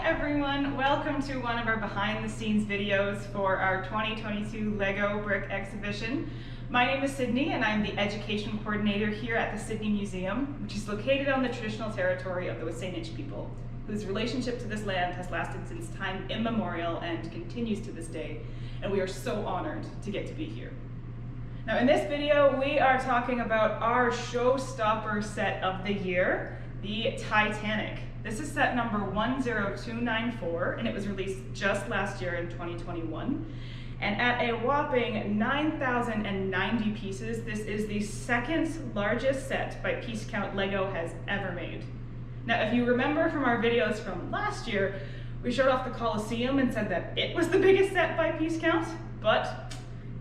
everyone, welcome to one of our behind the scenes videos for our 2022 Lego Brick exhibition. My name is Sydney and I'm the education coordinator here at the Sydney Museum, which is located on the traditional territory of the Wasanich people, whose relationship to this land has lasted since time immemorial and continues to this day, and we are so honored to get to be here. Now in this video, we are talking about our showstopper set of the year, the Titanic. This is set number 10294, and it was released just last year in 2021. And at a whopping 9,090 pieces, this is the second largest set by piece count Lego has ever made. Now, if you remember from our videos from last year, we showed off the Colosseum and said that it was the biggest set by piece count, but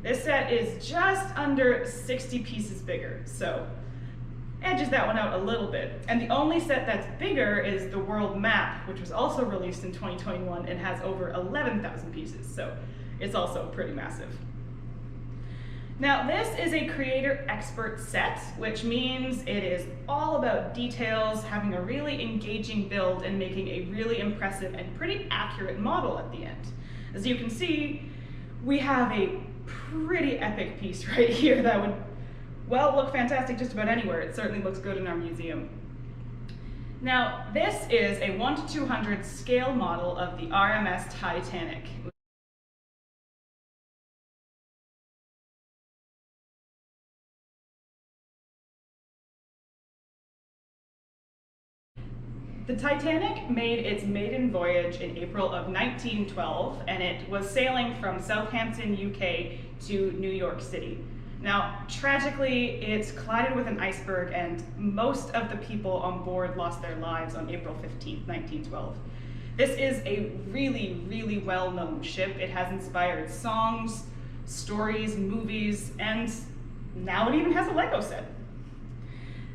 this set is just under 60 pieces bigger, so edges that one out a little bit. And the only set that's bigger is the world map, which was also released in 2021 and has over 11,000 pieces, so it's also pretty massive. Now this is a creator expert set, which means it is all about details, having a really engaging build, and making a really impressive and pretty accurate model at the end. As you can see, we have a pretty epic piece right here that would, well, look fantastic just about anywhere. It certainly looks good in our museum. Now, this is a 1:200 scale model of the RMS Titanic. The Titanic made its maiden voyage in April of 1912, and it was sailing from Southampton, UK to New York City. Now, tragically, it collided with an iceberg and most of the people on board lost their lives on April 15th, 1912. This is a really, really well-known ship. It has inspired songs, stories, movies, and now it even has a Lego set.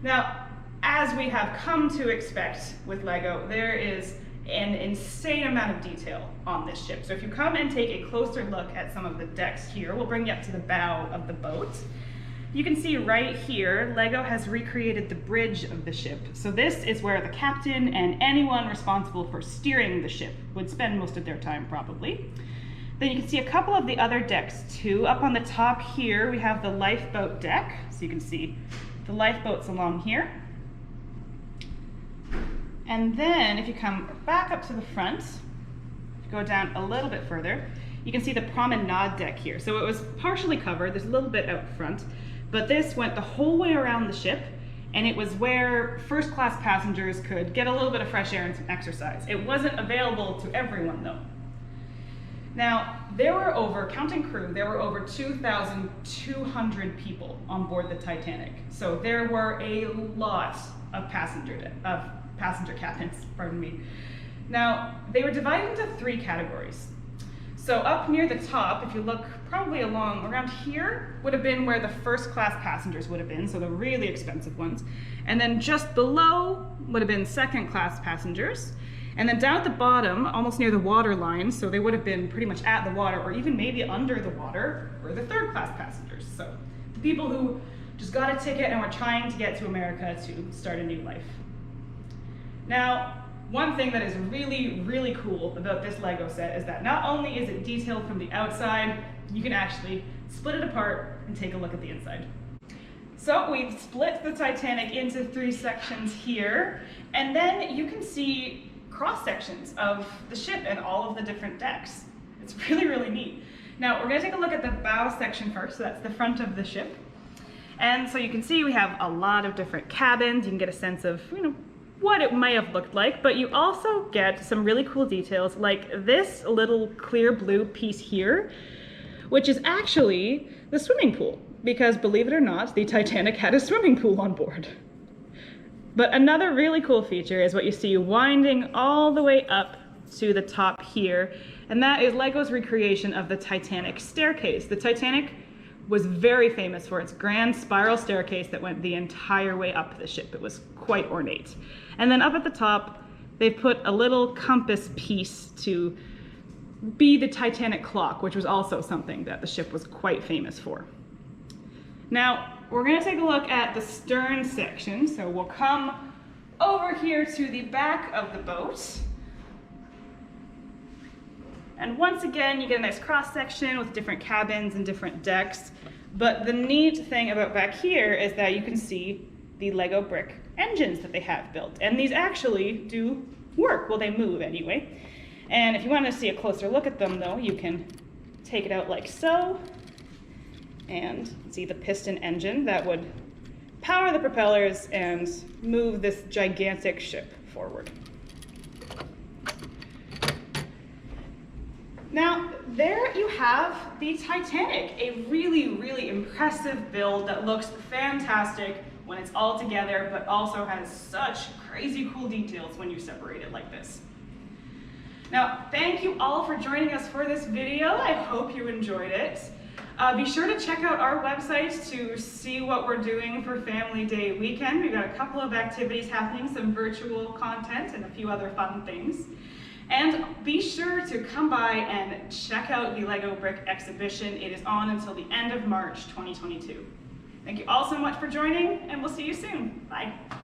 Now, as we have come to expect with Lego, there is an insane amount of detail on this ship. So if you come and take a closer look at some of the decks here, we'll bring you up to the bow of the boat. You can see right here, Lego has recreated the bridge of the ship. So this is where the captain and anyone responsible for steering the ship would spend most of their time probably. Then you can see a couple of the other decks too. Up on the top here, we have the lifeboat deck. So you can see the lifeboats along here. And then if you come back up to the front, go down a little bit further, you can see the promenade deck here. So it was partially covered, there's a little bit out front, but this went the whole way around the ship, and it was where first class passengers could get a little bit of fresh air and some exercise. It wasn't available to everyone though. Now, there were over, counting crew, there were over 2,200 people on board the Titanic. So there were a lot of passenger cabins, pardon me. Now, they were divided into 3 categories. So up near the top, if you look probably along around here, would have been where the first class passengers would have been, so the really expensive ones. And then just below would have been second class passengers. And then down at the bottom, almost near the water line, so they would have been pretty much at the water or even maybe under the water, were the third class passengers. So the people who just got a ticket and were trying to get to America to start a new life. Now, one thing that is really, really cool about this Lego set is that not only is it detailed from the outside, you can actually split it apart and take a look at the inside. So we've split the Titanic into 3 sections here, and then you can see cross sections of the ship and all of the different decks. It's really, really neat. Now, we're gonna take a look at the bow section first, so that's the front of the ship. And so you can see we have a lot of different cabins. You can get a sense of, what it may have looked like, but you also get some really cool details like this little clear blue piece here, which is actually the swimming pool, because believe it or not, the Titanic had a swimming pool on board. But another really cool feature is what you see winding all the way up to the top here, and that is Lego's recreation of the Titanic staircase. The Titanic was very famous for its grand spiral staircase that went the entire way up the ship. It was quite ornate. And then up at the top, they've put a little compass piece to be the Titanic clock, which was also something that the ship was quite famous for. Now, we're gonna take a look at the stern section. So we'll come over here to the back of the boat. And once again, you get a nice cross section with different cabins and different decks. But the neat thing about back here is that you can see the Lego brick engines that they have built. And these actually do work. Well, they move anyway. And if you want to see a closer look at them though, you can take it out like so and see the piston engine that would power the propellers and move this gigantic ship forward. Now, there you have the Titanic, a really, really impressive build that looks fantastic when it's all together, but also has such crazy cool details when you separate it like this. Now, thank you all for joining us for this video. I hope you enjoyed it. Be sure to check out our website to see what we're doing for Family Day weekend. We've got a couple of activities happening, some virtual content, and a few other fun things. And be sure to come by and check out the Lego Brick exhibition. It is on until the end of March 2022. Thank you all so much for joining, and we'll see you soon. Bye.